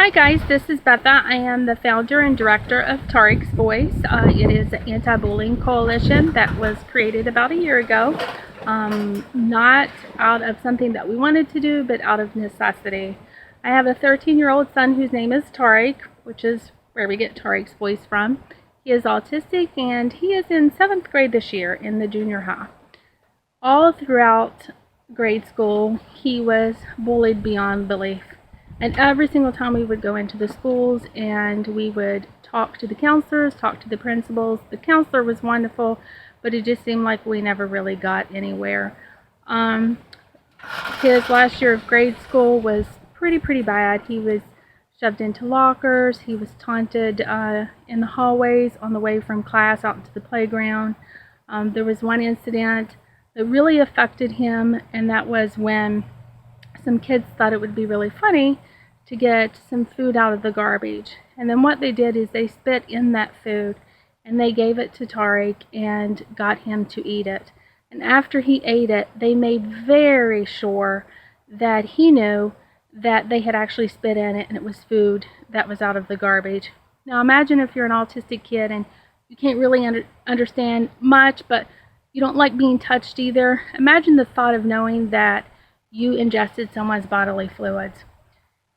Hi guys, this is Beth'a. I am the founder and director of Tariques-voice. It is an anti-bullying coalition that was created about a year ago, not out of something that we wanted to do, but out of necessity. I have a 13-year-old son whose name is Tariq, which is where we get Tariques-voice from. He is autistic and he is in 7th grade this year in the junior high. All throughout grade school, he was bullied beyond belief. And every single time we would go into the schools and we would talk to the counselors, talk to the principals. The counselor was wonderful, but it just seemed like we never really got anywhere. His last year of grade school was pretty bad. He was shoved into lockers. He was taunted in the hallways on the way from class out into the playground. There was one incident that really affected him, and that was when some kids thought it would be really funny to get some food out of the garbage. And then what they did is they spit in that food and they gave it to Tariq and got him to eat it. And after he ate it, they made very sure that he knew that they had actually spit in it and it was food that was out of the garbage. Now imagine if you're an autistic kid and you can't really understand much, but you don't like being touched either. Imagine the thought of knowing that you ingested someone's bodily fluids.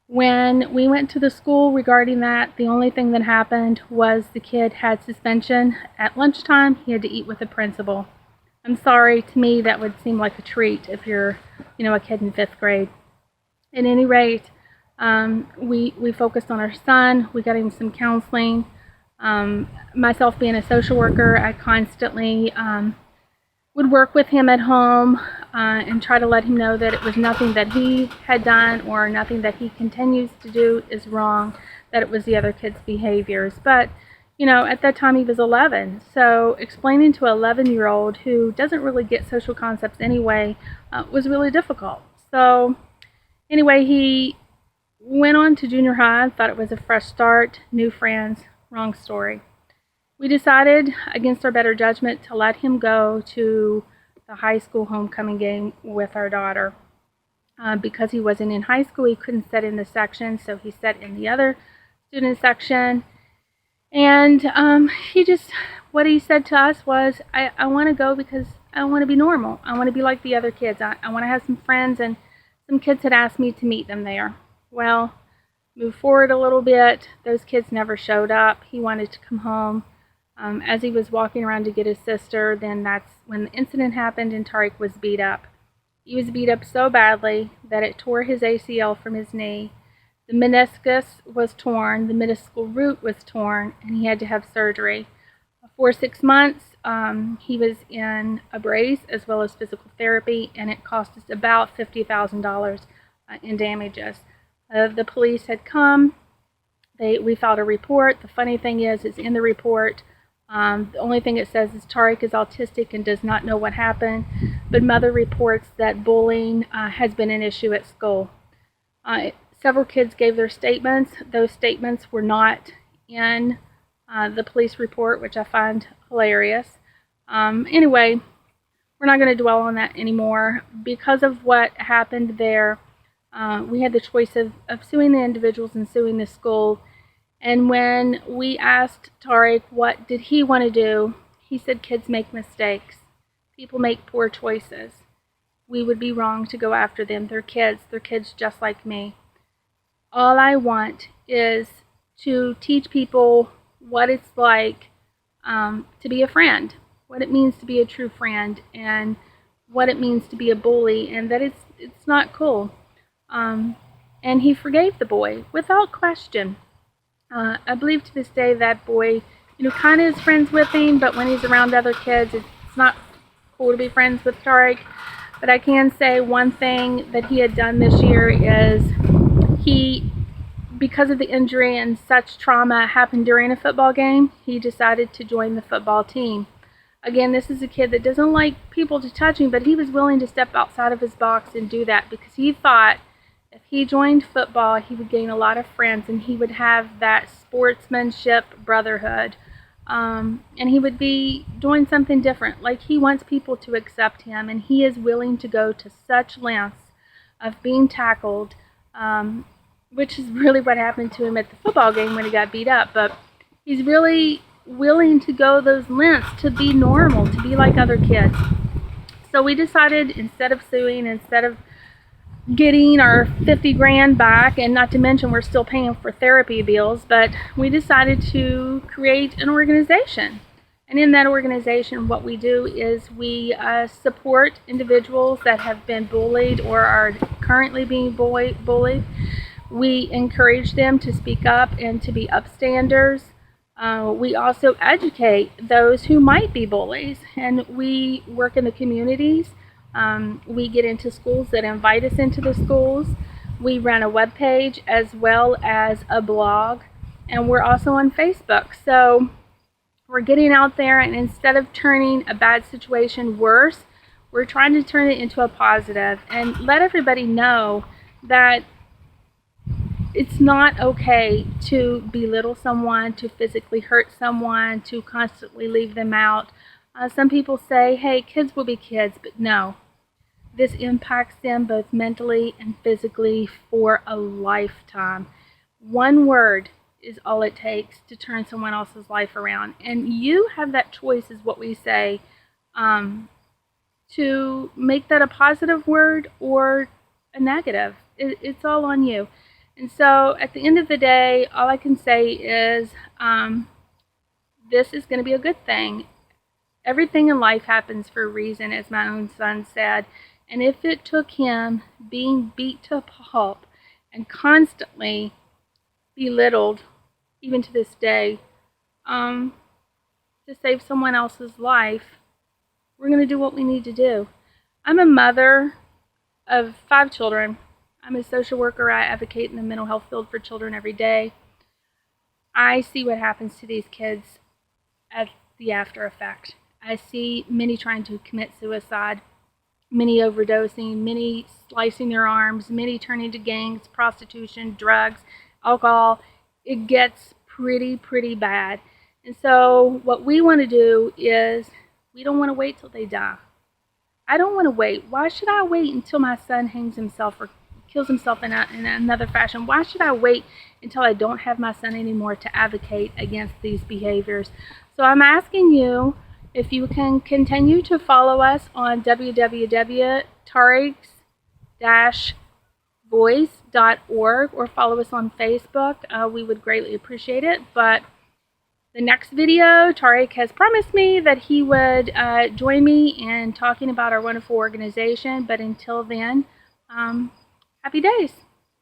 When we went to the school regarding that, the only thing that happened was the kid had suspension. At lunchtime, he had to eat with the principal. I'm sorry, to me that would seem like a treat if you're, a kid in 5th grade. At any rate, we focused on our son. We got him some counseling. Myself being a social worker, I constantly would work with him at home and try to let him know that it was nothing that he had done or nothing that he continues to do is wrong, that it was the other kids' behaviors. But, at that time he was 11, so explaining to an 11-year-old who doesn't really get social concepts anyway was really difficult. So anyway, he went on to junior high, thought it was a fresh start, new friends, wrong story. We decided, against our better judgment, to let him go to the high school homecoming game with our daughter. Because he wasn't in high school, he couldn't sit in the section, so he sat in the other student section. And what he said to us was, I want to go because I want to be normal. I want to be like the other kids. I want to have some friends, and some kids had asked me to meet them there. Well, move forward a little bit. Those kids never showed up. He wanted to come home. As he was walking around to get his sister, then that's when the incident happened and Tariq was beat up. He was beat up so badly that it tore his ACL from his knee. The meniscus was torn, the meniscal root was torn, and he had to have surgery. For 6 months, he was in a brace as well as physical therapy, and it cost us about $50,000 in damages. The police had come. We filed a report. The funny thing is in the report, the only thing it says is Tariq is autistic and does not know what happened, but mother reports that bullying has been an issue at school. Several kids gave their statements. Those statements were not in the police report, which I find hilarious. Anyway, we're not going to dwell on that anymore. Because of what happened there, we had the choice of suing the individuals and suing the school. And when we asked Tariq what did he want to do, he said kids make mistakes. People make poor choices. We would be wrong to go after them. They're kids just like me. All I want is to teach people what it's like to be a friend, what it means to be a true friend, and what it means to be a bully, and that it's not cool. And he forgave the boy without question. I believe to this day that boy, kind of is friends with him, but when he's around other kids, it's not cool to be friends with Tariq. But I can say one thing that he had done this year is because of the injury and such trauma happened during a football game, he decided to join the football team. Again, this is a kid that doesn't like people to touch him, but he was willing to step outside of his box and do that because he thought if he joined football, he would gain a lot of friends and he would have that sportsmanship brotherhood. And he would be doing something different. Like, he wants people to accept him, and he is willing to go to such lengths of being tackled which is really what happened to him at the football game when he got beat up. But he's really willing to go those lengths to be normal, to be like other kids. So we decided, instead of suing, instead of getting our 50 grand back, and not to mention we're still paying for therapy bills, but we decided to create an organization. And in that organization, what we do is we support individuals that have been bullied or are currently being bullied. We encourage them to speak up and to be upstanders. We also educate those who might be bullies, and we work in the communities. We get into schools that invite us into the schools. We run a web page as well as a blog, and we're also on Facebook. So we're getting out there, and instead of turning a bad situation worse, we're trying to turn it into a positive and let everybody know that it's not okay to belittle someone, to physically hurt someone, to constantly leave them out. Some people say, hey, kids will be kids, but no. This impacts them both mentally and physically for a lifetime. One word is all it takes to turn someone else's life around. And you have that choice, is what we say, to make that a positive word or a negative. It's all on you. And so at the end of the day, all I can say is this is going to be a good thing. Everything in life happens for a reason, as my own son said. And if it took him being beat to a pulp and constantly belittled, even to this day, to save someone else's life, we're going to do what we need to do. I'm a mother of 5 children. I'm a social worker. I advocate in the mental health field for children every day. I see what happens to these kids at the after effect. I see many trying to commit suicide, many overdosing, many slicing their arms, many turning to gangs, prostitution, drugs, alcohol. It gets pretty bad. And so what we want to do is, we don't want to wait till they die. I don't want to wait. Why should I wait until my son hangs himself or kills himself in another fashion? Why should I wait until I don't have my son anymore to advocate against these behaviors? So I'm asking you if you can continue to follow us on www.Tariques-voice.org or follow us on Facebook. We would greatly appreciate it. But the next video, Tariq has promised me that he would join me in talking about our wonderful organization. But until then, happy days.